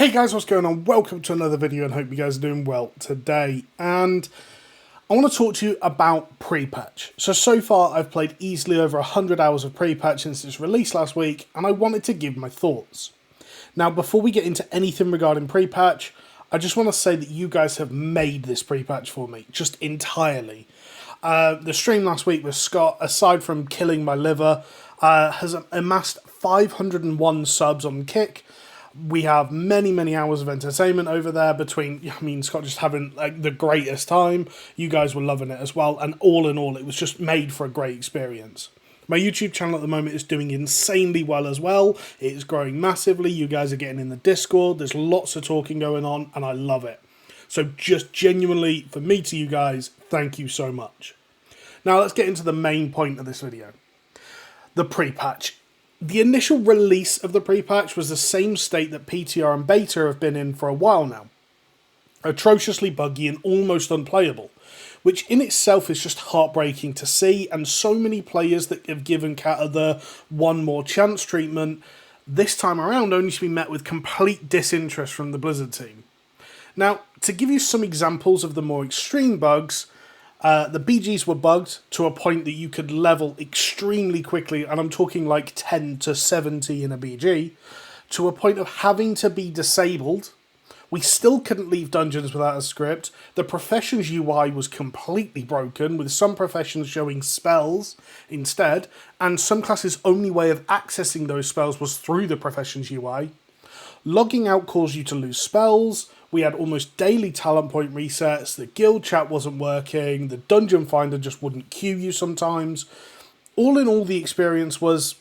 Hey guys, what's going on? Welcome to another video and hope you guys are doing well today. And I want to talk to you about pre-patch. So far I've played easily over 100 hours of pre-patch since its release last week, and I wanted to give my thoughts. Now, before we get into anything regarding pre-patch, I just want to say that you guys have made this pre-patch for me, just entirely. The stream last week with Scott, aside from killing my liver, has amassed 501 subs on Kick. We have many hours of entertainment over there between, Scott just having like the greatest time. You guys were loving it as well. And all in all, it was just made for a great experience. My YouTube channel at the moment is doing insanely well as well. It is growing massively. You guys are getting in the Discord. There's lots of talking going on and I love it. So just genuinely, for me to you guys, thank you so much. Now let's get into the main point of this video. The pre-patch. The initial release of the pre-patch was the same state that PTR and beta have been in for a while now. Atrociously buggy and almost unplayable, which in itself is just heartbreaking to see, and so many players that have given Kata the one more chance treatment, this time around only to be met with complete disinterest from the Blizzard team. Now, to give you some examples of the more extreme bugs, the BGs were bugged to a point that you could level extremely quickly, and I'm talking like 10 to 70 in a BG, to a point of having to be disabled. We still couldn't leave dungeons without a script. The professions UI was completely broken, with some professions showing spells instead, and some classes' only way of accessing those spells was through the professions UI. Logging out caused you to lose spells. We had almost daily talent point resets, the guild chat wasn't working, the dungeon finder just wouldn't queue you sometimes. All in all, the experience was,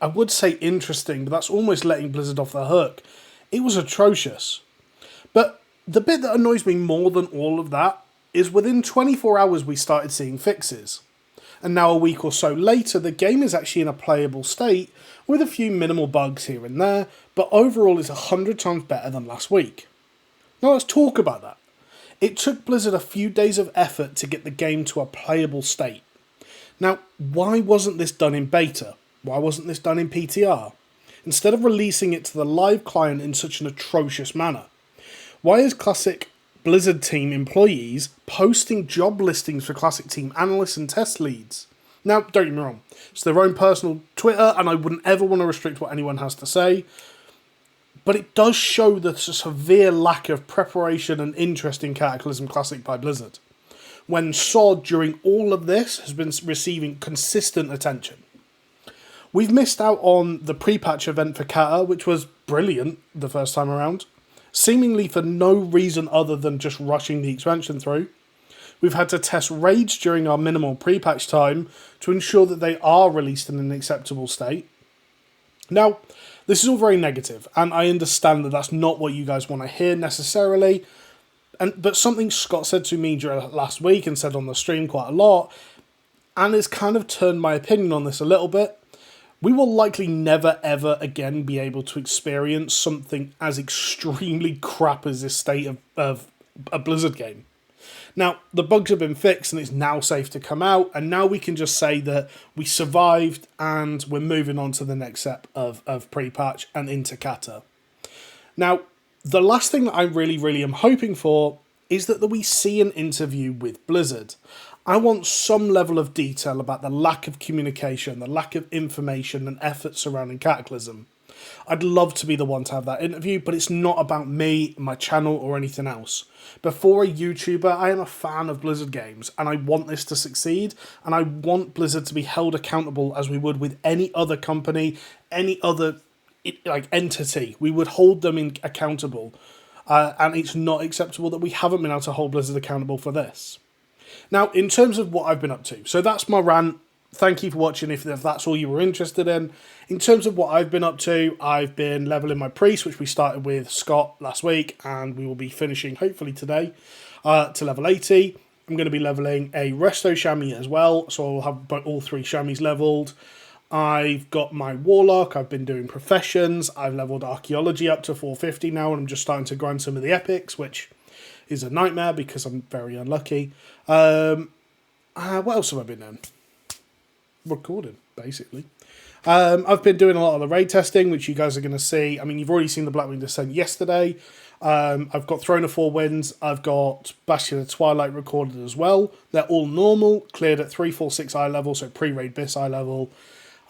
I would say interesting, but that's almost letting Blizzard off the hook. It was atrocious. But the bit that annoys me more than all of that is within 24 hours we started seeing fixes. And now a week or so later, the game is actually in a playable state with a few minimal bugs here and there, but overall it's 100 times better than last week. Now let's talk about that. It took Blizzard a few days of effort to get the game to a playable state. Now, why wasn't this done in beta? Why wasn't this done in PTR? Instead of releasing it to the live client in such an atrocious manner? Why is Classic Blizzard team employees posting job listings for Classic team analysts and test leads? Now, don't get me wrong, it's their own personal Twitter and I wouldn't ever want to restrict what anyone has to say. But it does show the severe lack of preparation and interest in Cataclysm Classic by Blizzard, when SOD during all of this has been receiving consistent attention. We've missed out on the pre-patch event for Kata, which was brilliant the first time around, seemingly for no reason other than just rushing the expansion through. We've had to test raids during our minimal pre-patch time to ensure that they are released in an acceptable state. Now, this is all very negative, and I understand that that's not what you guys want to hear necessarily, but something Scott said to me during last week and said on the stream quite a lot, and it's kind of turned my opinion on this a little bit. We will likely never ever again be able to experience something as extremely crap as this state of a Blizzard game. Now, the bugs have been fixed and it's now safe to come out, and now we can just say that we survived and we're moving on to the next step of pre-patch and into Kata. Now, the last thing that I really am hoping for is that we see an interview with Blizzard. I want some level of detail about the lack of communication, the lack of information and effort surrounding Cataclysm. I'd love to be the one to have that interview, but it's not about me, my channel, or anything else. Before a YouTuber, I am a fan of Blizzard games, and I want this to succeed, and I want Blizzard to be held accountable as we would with any other company, any other entity. We would hold them accountable, and it's not acceptable that we haven't been able to hold Blizzard accountable for this. Now, in terms of what I've been up to, so that's my rant. Thank you for watching if that's all you were interested in. In terms of what I've been up to, I've been leveling my priest, which we started with Scott last week, and we will be finishing hopefully today to level 80. I'm going to be leveling a resto chamois as well, so I'll have all 3 chamois leveled. I've got my warlock, I've been doing professions, I've leveled archaeology up to 450 now, and I'm just starting to grind some of the epics, which is a nightmare because I'm very unlucky. What else have I been doing? recording, basically. I've been doing a lot of the raid testing, which you guys are going to see. I mean, you've already seen the Blackwing Descent yesterday. I've got Throne of Four Winds. I've got Bastion of Twilight recorded as well. They're all normal, cleared at 346 eye level, so pre-raid BIS eye level.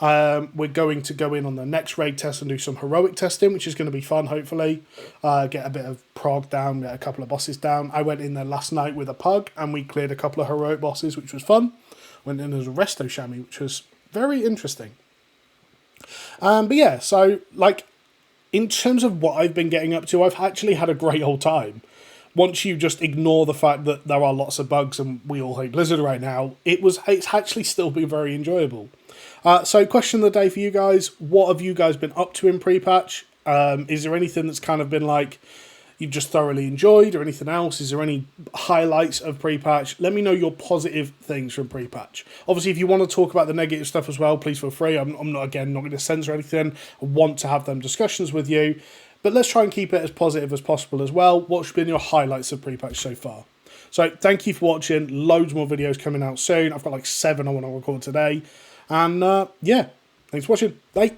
We're going to go in on the next raid test and do some heroic testing, which is going to be fun, hopefully. Get a bit of prog down, get a couple of bosses down. I went in there last night with a pug, and we cleared a couple of heroic bosses, which was fun. Went in as a resto chamois, which was very interesting. But yeah, so, like, in terms of what I've been getting up to, I've actually had a great old time. Once you just ignore the fact that there are lots of bugs and we all hate Blizzard right now, it's actually still been very enjoyable. So question of the day for you guys, what have you guys been up to in pre-patch? Is there anything that's kind of been like you've just thoroughly enjoyed or anything else? Is there any highlights of pre-patch? Let me know your positive things from pre-patch. Obviously, if you want to talk about the negative stuff as well, please feel free. I'm not going to censor anything. I want to have them discussions with you. But let's try and keep it as positive as possible as well. What's been your highlights of pre-patch so far? So thank you for watching. Loads more videos coming out soon. I've got like 7 I want to record today. And yeah, thanks for watching. Bye.